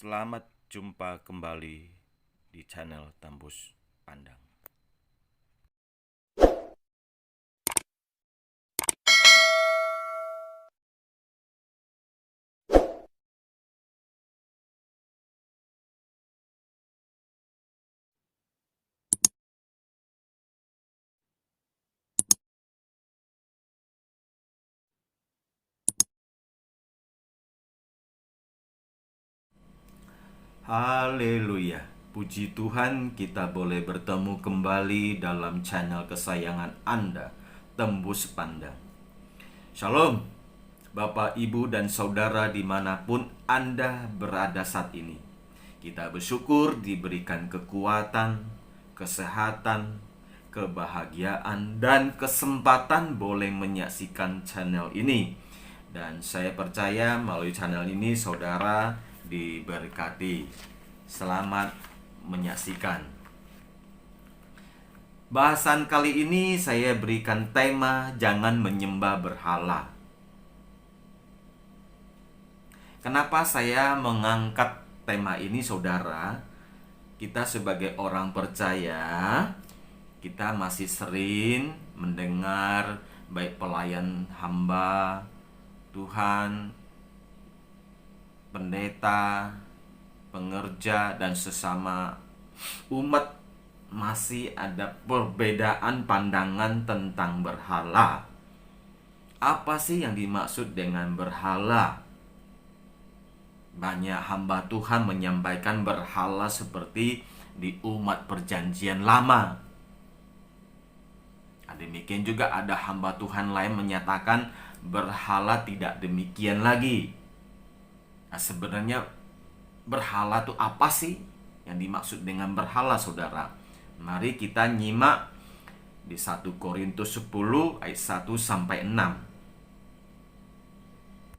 Selamat jumpa kembali di channel Tembus Pandang. Haleluya. Puji Tuhan, kita boleh bertemu kembali dalam channel kesayangan Anda, Tembus Pandang. Shalom, Bapak, Ibu, dan Saudara dimanapun Anda berada saat ini. Kita bersyukur diberikan kekuatan, kesehatan, kebahagiaan, dan kesempatan boleh menyaksikan channel ini. Dan saya percaya melalui channel ini saudara diberkati. Selamat menyaksikan. Bahasan kali ini saya berikan tema jangan menyembah berhala. Kenapa saya mengangkat tema ini saudara? Kita sebagai orang percaya, kita masih sering mendengar baik pelayan hamba Tuhan, pendeta, pengerja, dan sesama umat masih ada perbedaan pandangan tentang berhala. Apa sih yang dimaksud dengan berhala? Banyak hamba Tuhan menyampaikan berhala seperti di umat perjanjian lama. Demikian juga ada hamba Tuhan lain menyatakan berhala tidak demikian lagi. Nah, sebenarnya berhala itu apa sih yang dimaksud dengan berhala, saudara? Mari kita nyimak di 1 Korintus 10 ayat 1 sampai 6.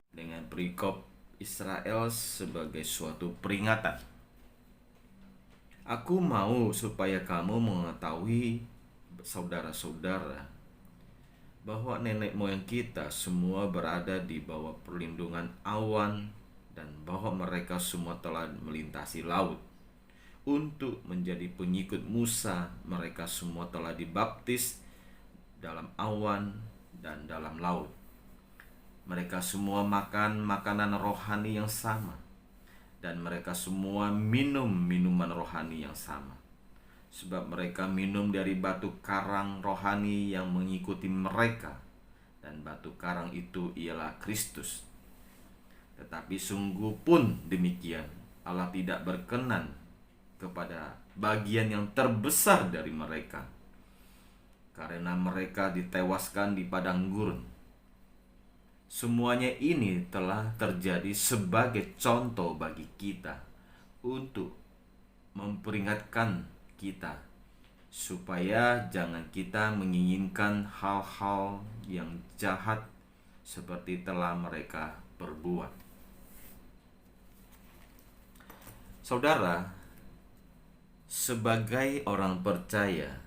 Dengan perikop Israel sebagai suatu peringatan. Aku mau supaya kamu mengetahui, saudara-saudara, bahwa nenek moyang kita semua berada di bawah perlindungan awan, dan bahwa mereka semua telah melintasi laut. Untuk menjadi pengikut Musa, mereka semua telah dibaptis dalam awan dan dalam laut. Mereka semua makan makanan rohani yang sama, dan mereka semua minum minuman rohani yang sama. Sebab mereka minum dari batu karang rohani yang mengikuti mereka, dan batu karang itu ialah Kristus. Tetapi sungguh pun demikian, Allah tidak berkenan kepada bagian yang terbesar dari mereka, karena mereka ditewaskan di padang gurun. Semuanya ini telah terjadi sebagai contoh bagi kita, untuk memperingatkan kita supaya jangan kita menginginkan hal-hal yang jahat seperti telah mereka perbuat. Saudara, sebagai orang percaya,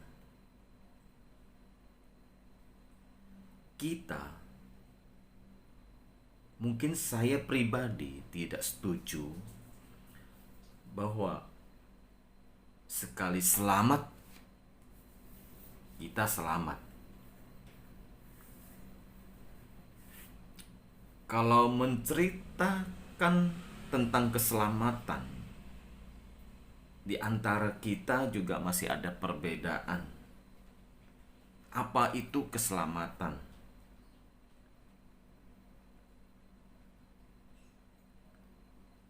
kita, mungkin saya pribadi tidak setuju bahwa sekali selamat, kita selamat. Kalau menceritakan tentang keselamatan, di antara kita juga masih ada perbedaan. Apa itu keselamatan?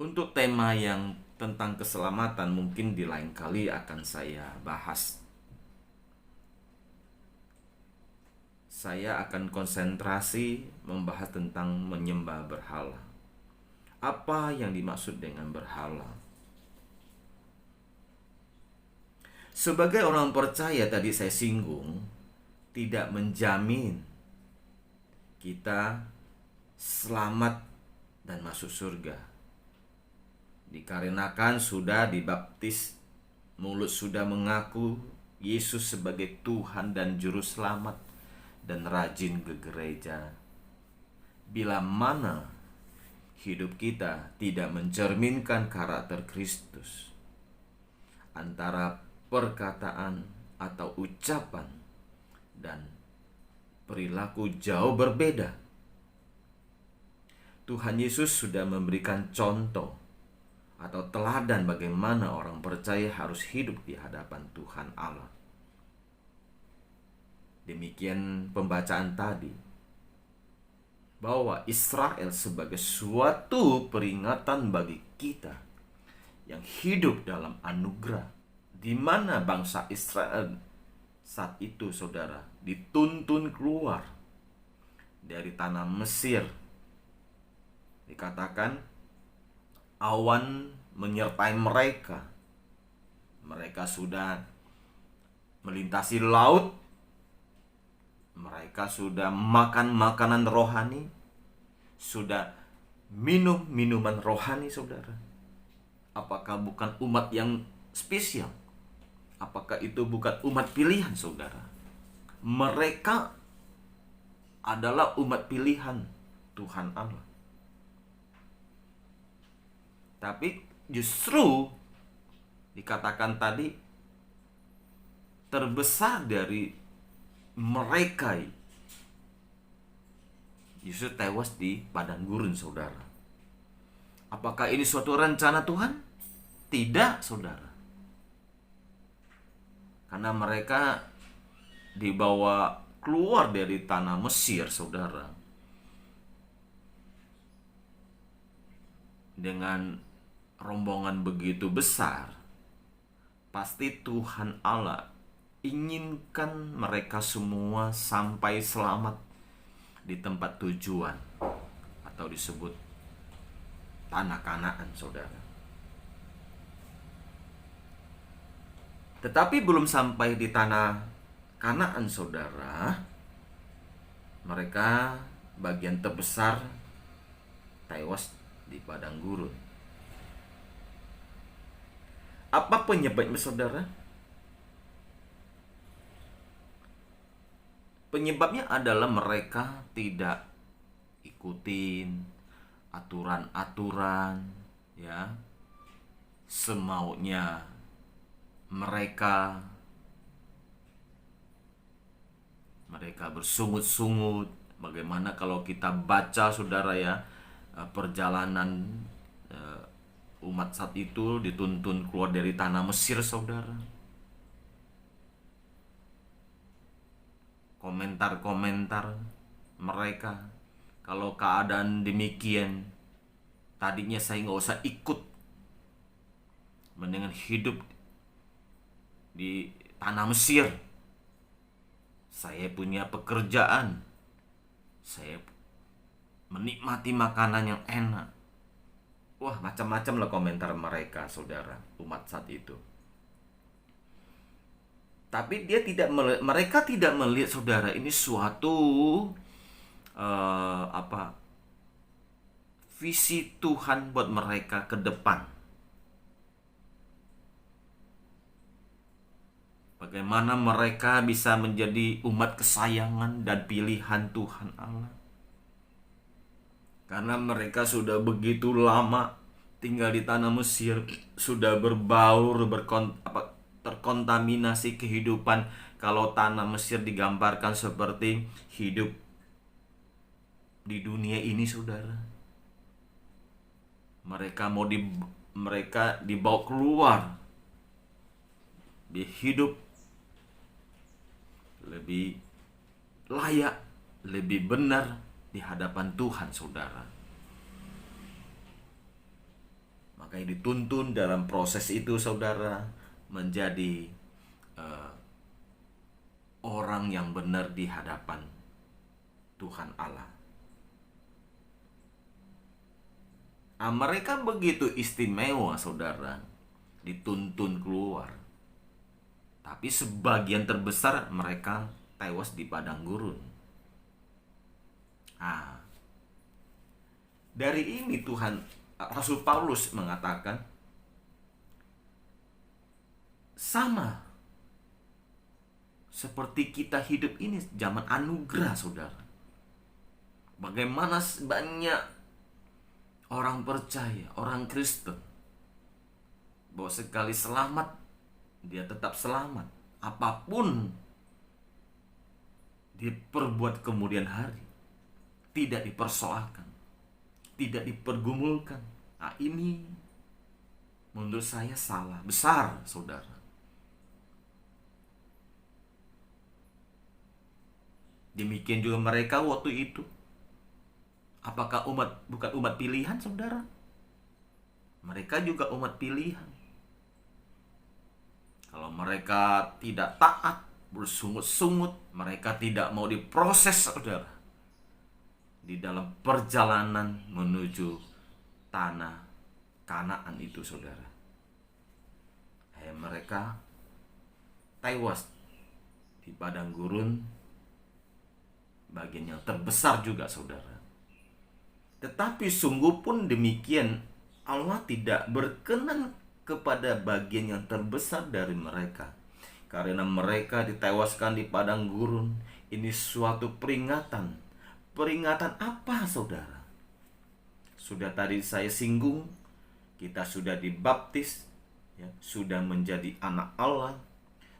Untuk tema yang tentang keselamatan mungkin di lain kali akan saya bahas. Saya akan konsentrasi membahas tentang menyembah berhala. Apa yang dimaksud dengan berhala? Sebagai orang percaya, tadi saya singgung, tidak menjamin kita selamat dan masuk surga. Dikarenakan sudah dibaptis, mulut sudah mengaku Yesus sebagai Tuhan dan Juru Selamat, dan rajin ke gereja. Bila mana hidup kita tidak mencerminkan karakter Kristus, antara perkataan atau ucapan dan perilaku jauh berbeda. Tuhan Yesus sudah memberikan contoh atau teladan bagaimana orang percaya harus hidup di hadapan Tuhan Allah. Demikian pembacaan tadi, bahwa Israel sebagai suatu peringatan bagi kita yang hidup dalam anugerah, di mana bangsa Israel saat itu, saudara, dituntun keluar dari tanah Mesir. Dikatakan awan menyertai mereka. Mereka sudah melintasi laut. Mereka sudah makan makanan rohani. Sudah minum minuman rohani, saudara. Apakah bukan umat yang spesial? Apakah itu bukan umat pilihan, saudara? Mereka adalah umat pilihan Tuhan Allah. Tapi justru dikatakan tadi, terbesar dari mereka justru tewas di padang gurun, saudara. Apakah ini suatu rencana Tuhan? Tidak, saudara. Karena mereka dibawa keluar dari tanah Mesir, saudara, dengan rombongan begitu besar. Pasti Tuhan Allah inginkan mereka semua sampai selamat di tempat tujuan, atau disebut tanah Kanaan, saudara. Tetapi belum sampai di tanah Kanaan, saudara, mereka bagian terbesar tewas di padang gurun. Apa penyebabnya, saudara? Penyebabnya adalah mereka tidak ikutin aturan-aturan, ya, semaunya mereka. Mereka bersungut-sungut. Bagaimana kalau kita baca, saudara, ya, perjalanan umat saat itu dituntun keluar dari tanah Mesir, saudara. Komentar-komentar mereka, kalau keadaan demikian, tadinya saya nggak usah ikut, mendingan hidup di tanah Mesir. Saya punya pekerjaan, saya menikmati makanan yang enak. Wah, macam-macam lah komentar mereka, saudara, umat saat itu. Tapi mereka tidak melihat, saudara, ini suatu visi Tuhan buat mereka ke depan. Bagaimana mereka bisa menjadi umat kesayangan dan pilihan Tuhan Allah. Karena mereka sudah begitu lama tinggal di tanah Mesir, sudah berbaur, terkontaminasi kehidupan. Kalau tanah Mesir digambarkan seperti hidup di dunia ini, saudara. Mereka dibawa keluar, hidup lebih layak, lebih benar di hadapan Tuhan, saudara. Makanya dituntun dalam proses itu, saudara, menjadi orang yang benar di hadapan Tuhan Allah. Mereka begitu istimewa, saudara, dituntun keluar. Tapi sebagian terbesar mereka tewas di padang gurun. Dari ini Rasul Paulus mengatakan, sama seperti kita hidup ini zaman anugerah, saudara. Bagaimana banyak orang percaya, orang Kristen, bahwa sekali selamat, dia tetap selamat. Apapun diperbuat kemudian hari, tidak dipersoalkan, tidak dipergumulkan. Nah, ini menurut saya salah besar, saudara. Demikian juga mereka waktu itu. Apakah bukan umat pilihan, saudara? Mereka juga umat pilihan. Kalau mereka tidak taat, bersungut-sungut, mereka tidak mau diproses, saudara, di dalam perjalanan menuju tanah Kanaan itu, saudara. Mereka tewas di padang gurun, bagian yang terbesar juga, saudara. Tetapi sungguh pun demikian, Allah tidak berkenan kepada bagian yang terbesar dari mereka, karena mereka ditewaskan di padang gurun. Ini suatu peringatan. Peringatan apa, saudara? Sudah tadi saya singgung, kita sudah dibaptis, ya, sudah menjadi anak Allah,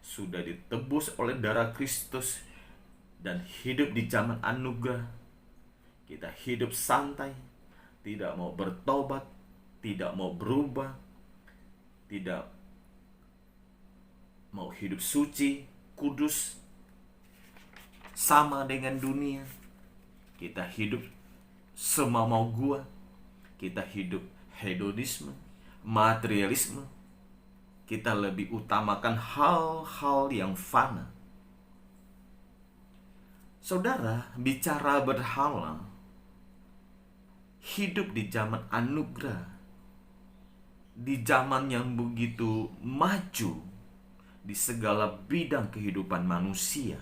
sudah ditebus oleh darah Kristus, dan hidup di zaman anugerah. Kita hidup santai, tidak mau bertobat, tidak mau berubah, tidak mau hidup suci, kudus, sama dengan dunia. Kita hidup semau-mau gua. Kita hidup hedonisme, materialisme. Kita lebih utamakan hal-hal yang fana. Saudara, bicara berhala, hidup di zaman anugerah, di zaman yang begitu maju di segala bidang kehidupan manusia,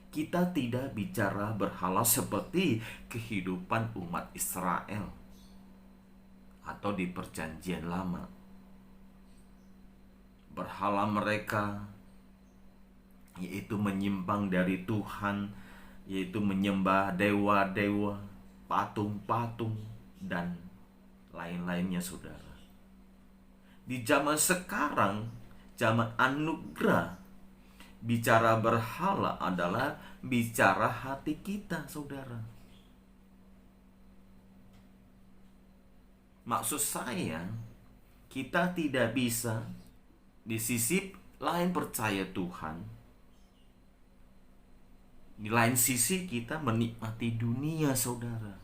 kita tidak bicara berhala seperti kehidupan umat Israel atau di Perjanjian Lama. Berhala mereka yaitu menyimpang dari Tuhan, yaitu menyembah dewa-dewa, patung-patung, dan lain-lainnya, saudara. Di zaman sekarang, zaman anugerah, bicara berhala adalah bicara hati kita, saudara. Maksud saya, kita tidak bisa di sisi lain percaya Tuhan, di lain sisi kita menikmati dunia, saudara,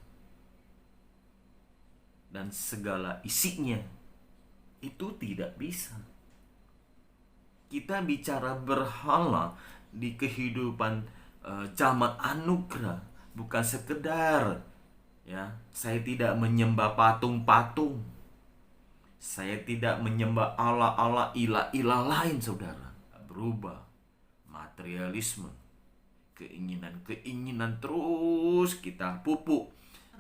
dan segala isinya. Itu tidak bisa. Kita bicara berhala di kehidupan zaman anugerah, bukan sekedar, ya, saya tidak menyembah patung-patung, saya tidak menyembah Allah-Allah, ilah-ilah lain, saudara. Berubah, materialisme, keinginan-keinginan terus kita pupuk.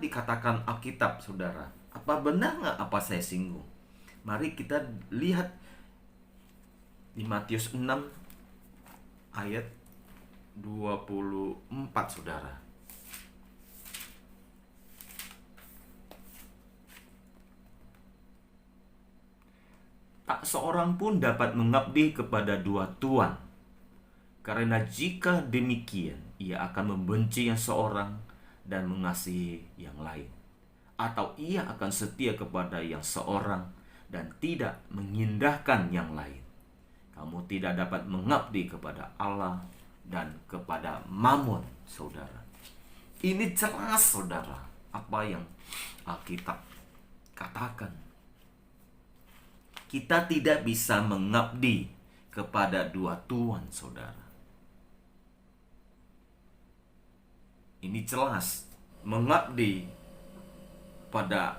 Dikatakan Alkitab, saudara, apa benar nggak apa saya singgung? Mari kita lihat di Matius 6 ayat 24, saudara. Tak seorang pun dapat mengabdi kepada dua tuan, karena jika demikian ia akan membenci yang seorang dan mengasihi yang lain, atau ia akan setia kepada yang seorang dan tidak mengindahkan yang lain. Kamu tidak dapat mengabdi kepada Allah dan kepada Mammon, saudara. Ini jelas, saudara, apa yang Alkitab katakan. Kita tidak bisa mengabdi kepada dua tuan, saudara. Ini jelas, mengabdi pada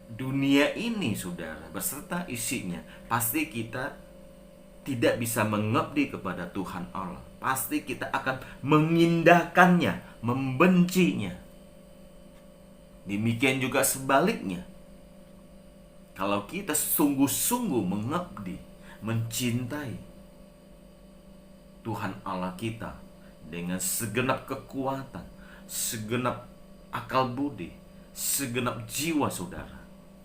dunia ini, saudara, beserta isinya, pasti kita tidak bisa mengabdi kepada Tuhan Allah. Pasti kita akan mengindahkannya, membencinya. Demikian juga sebaliknya. Kalau kita sungguh-sungguh mengabdi, mencintai Tuhan Allah kita dengan segenap kekuatan, segenap akal budi, segenap jiwa, saudara,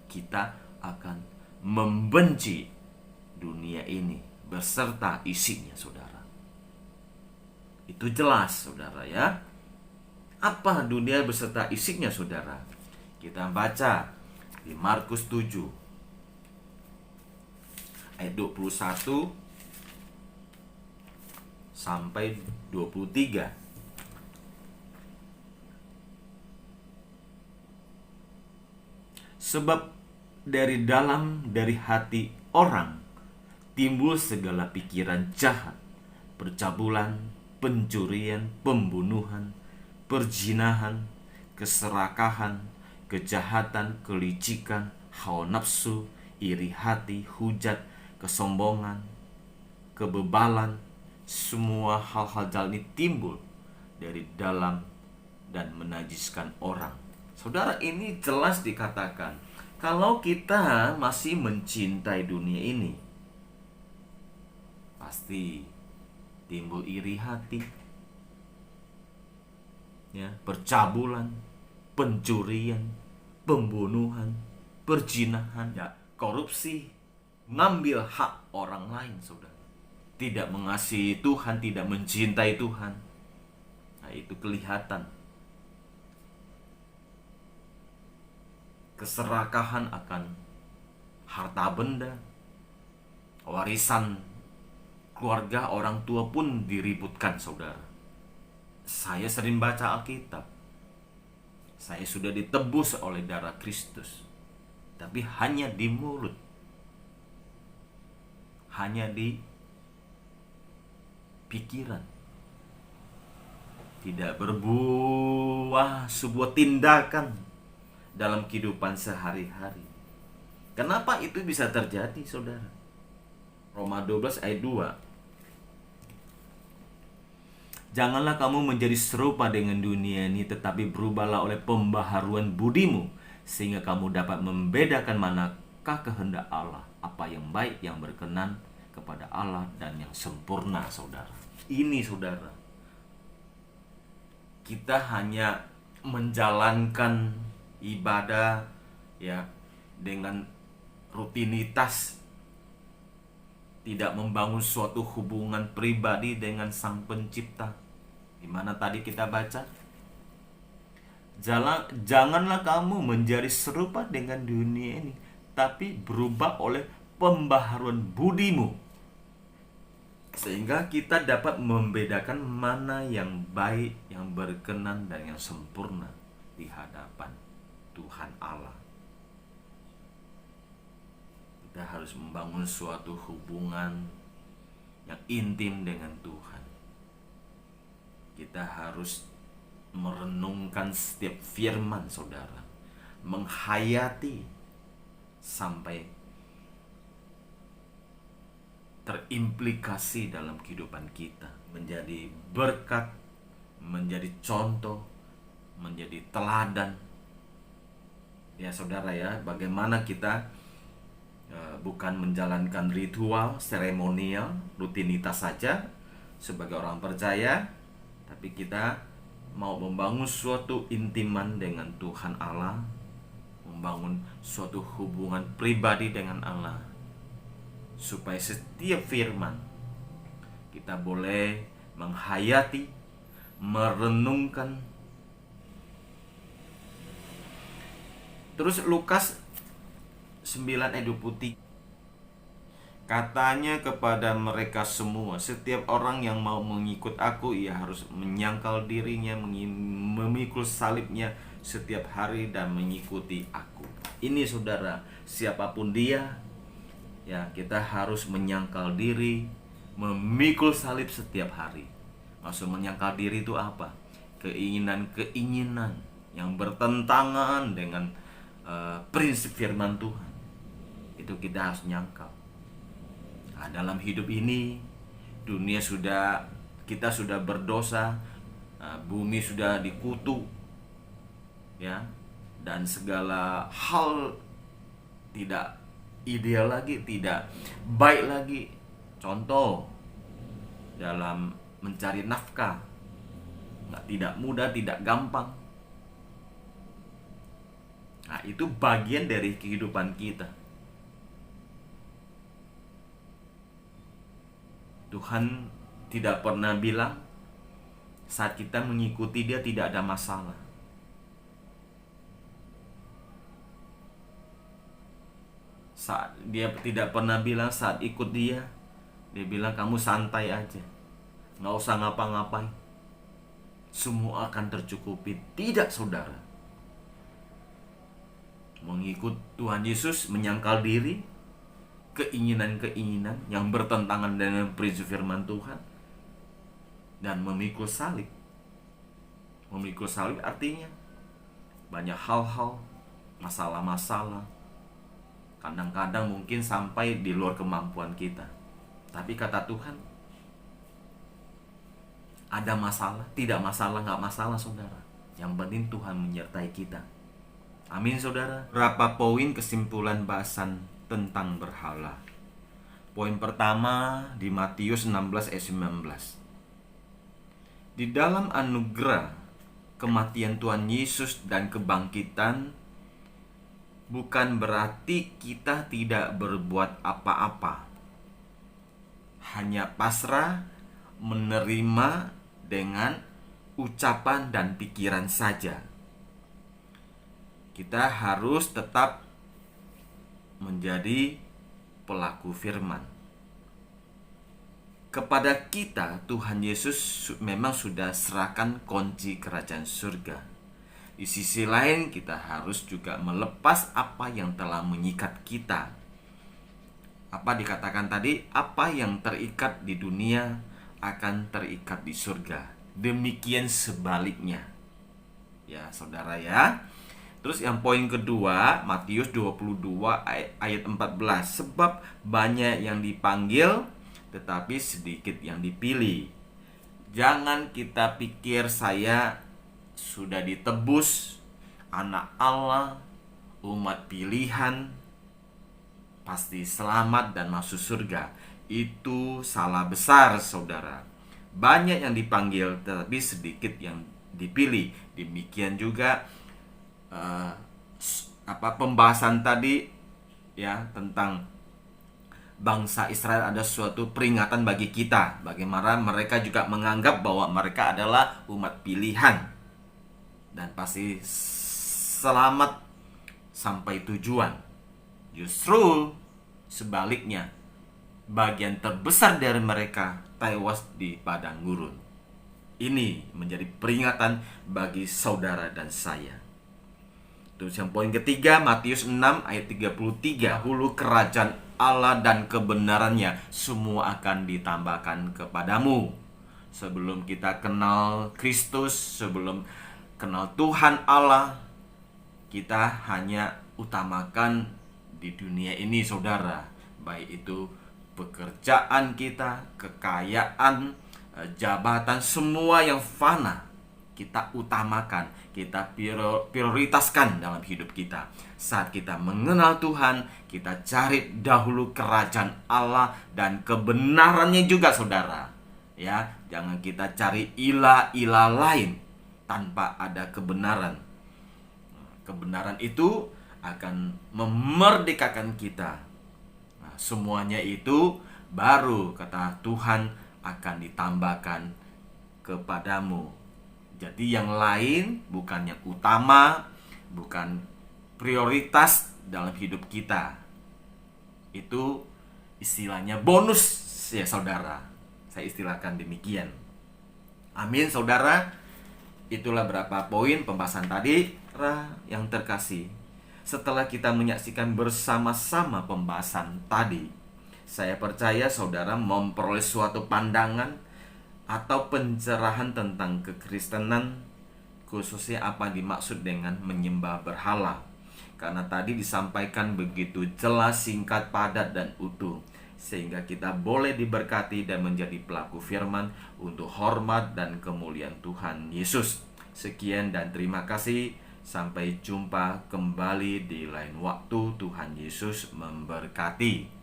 kita akan membenci dunia ini beserta isinya, saudara. Itu jelas, saudara ya. Apa dunia beserta isinya, saudara? Kita baca di Markus 7 ayat 21 sampai 23. Sebab dari hati orang timbul segala pikiran jahat, percabulan, pencurian, pembunuhan, perzinahan, keserakahan, kejahatan, kelicikan, hawa nafsu, iri hati, hujat, kesombongan, kebebalan. Semua hal-hal jahat ini timbul dari dalam dan menajiskan orang. Saudara, ini jelas dikatakan, kalau kita masih mencintai dunia ini, pasti timbul iri hati, ya, percabulan, pencurian, pembunuhan, perzinahan, ya, korupsi, ngambil hak orang lain, saudara. Tidak mengasihi Tuhan, tidak mencintai Tuhan. Nah, itu kelihatan. Keserakahan akan harta benda, warisan keluarga, orang tua pun diributkan, saudara. Saya sering baca Alkitab. Saya sudah ditebus oleh darah Kristus. Tapi hanya di mulut, hanya di pikiran, tidak berbuah sebuah tindakan dalam kehidupan sehari-hari. Kenapa itu bisa terjadi, saudara? Roma 12 ayat 2. Janganlah kamu menjadi serupa dengan dunia ini, tetapi berubahlah oleh pembaharuan budimu, sehingga kamu dapat membedakan manakah kehendak Allah, apa yang baik, yang berkenan kepada Allah, dan yang sempurna, saudara. Ini, saudara, kita hanya menjalankan ibadah, ya, dengan rutinitas, tidak membangun suatu hubungan pribadi dengan Sang Pencipta. Di mana tadi kita baca, janganlah kamu menjadi serupa dengan dunia ini, tapi berubah oleh pembaharuan budimu, sehingga kita dapat membedakan mana yang baik, yang berkenan, dan yang sempurna di hadapan Tuhan Allah. Kita harus membangun suatu hubungan yang intim dengan Tuhan. Kita harus merenungkan setiap firman, saudara, menghayati sampai terimplikasi dalam kehidupan kita, menjadi berkat, menjadi contoh, menjadi teladan. Ya, saudara ya, bagaimana kita bukan menjalankan ritual, seremonial, rutinitas saja sebagai orang percaya, tapi kita mau membangun suatu intiman dengan Tuhan Allah, membangun suatu hubungan pribadi dengan Allah, supaya setiap firman kita boleh menghayati, merenungkan. Terus Lukas 9 ayat 23, katanya kepada mereka semua, setiap orang yang mau mengikut aku, ia harus menyangkal dirinya, memikul salibnya setiap hari dan mengikuti aku. Ini, saudara, siapapun dia, ya, kita harus menyangkal diri, memikul salib setiap hari. Maksud menyangkal diri itu apa? Keinginan-keinginan yang bertentangan dengan prinsip firman Tuhan, itu kita harus nyangkal. Nah, dalam hidup ini, kita sudah berdosa, bumi sudah dikutuk, ya, dan segala hal tidak ideal lagi, tidak baik lagi. Contoh, dalam mencari nafkah, tidak mudah, tidak gampang. Nah, itu bagian dari kehidupan kita. Tuhan tidak pernah bilang saat kita mengikuti Dia tidak ada masalah. Dia tidak pernah bilang saat ikut Dia bilang kamu santai aja, nggak usah ngapa-ngapain, semua akan tercukupi. Tidak, saudara. Mengikut Tuhan Yesus menyangkal diri, keinginan-keinginan yang bertentangan dengan prinsip firman Tuhan, dan memikul salib. Memikul salib artinya banyak hal-hal, masalah-masalah, kadang-kadang mungkin sampai di luar kemampuan kita. Tapi kata Tuhan, ada masalah, tidak masalah, nggak masalah, saudara. Yang penting Tuhan menyertai kita. Amin, saudara. Berapa poin kesimpulan bahasan tentang berhala? Poin pertama di Matius 16 ayat 19. Di dalam anugerah kematian Tuhan Yesus dan kebangkitan, bukan berarti kita tidak berbuat apa-apa. Hanya pasrah menerima dengan ucapan dan pikiran saja. Kita harus tetap menjadi pelaku firman. Kepada kita, Tuhan Yesus memang sudah serahkan kunci kerajaan surga. Di sisi lain, kita harus juga melepas apa yang telah mengikat kita. Apa dikatakan tadi? Apa yang terikat di dunia akan terikat di surga. Demikian sebaliknya. Ya, saudara ya. Terus yang poin kedua, Matius 22 ayat 14. Sebab banyak yang dipanggil, tetapi sedikit yang dipilih. Jangan kita pikir saya sudah ditebus, anak Allah, umat pilihan, pasti selamat dan masuk surga. Itu salah besar, saudara. Banyak yang dipanggil, tetapi sedikit yang dipilih. Demikian juga pembahasan tadi ya tentang bangsa Israel ada suatu peringatan bagi kita. Bagaimana mereka juga menganggap bahwa mereka adalah umat pilihan dan pasti selamat sampai tujuan. Justru sebaliknya, bagian terbesar dari mereka tewas di padang gurun. Ini menjadi peringatan bagi saudara dan saya. Terus yang poin ketiga, Matius 6 ayat 33. Dahulu kerajaan Allah dan kebenarannya semua akan ditambahkan kepadamu. Sebelum kita kenal Kristus, sebelum kenal Tuhan Allah, kita hanya utamakan di dunia ini, saudara. Baik itu pekerjaan kita, kekayaan, jabatan, semua yang fana kita utamakan, kita prioritaskan dalam hidup kita. Saat kita mengenal Tuhan, kita cari dahulu kerajaan Allah dan kebenarannya juga, saudara. Ya, jangan kita cari ilah-ilah lain tanpa ada kebenaran. Kebenaran itu akan memerdekakan kita. Nah, semuanya itu baru kata Tuhan akan ditambahkan kepadamu. Jadi yang lain bukan yang utama, bukan prioritas dalam hidup kita. Itu istilahnya bonus ya, saudara. Saya istilahkan demikian. Amin, saudara. Itulah berapa poin pembahasan tadi yang terkasih. Setelah kita menyaksikan bersama-sama pembahasan tadi, saya percaya saudara memperoleh suatu pandangan atau pencerahan tentang kekristenan, khususnya apa dimaksud dengan menyembah berhala. Karena tadi disampaikan begitu jelas, singkat, padat, dan utuh, sehingga kita boleh diberkati dan menjadi pelaku firman untuk hormat dan kemuliaan Tuhan Yesus. Sekian dan terima kasih. Sampai jumpa kembali di lain waktu. Tuhan Yesus memberkati.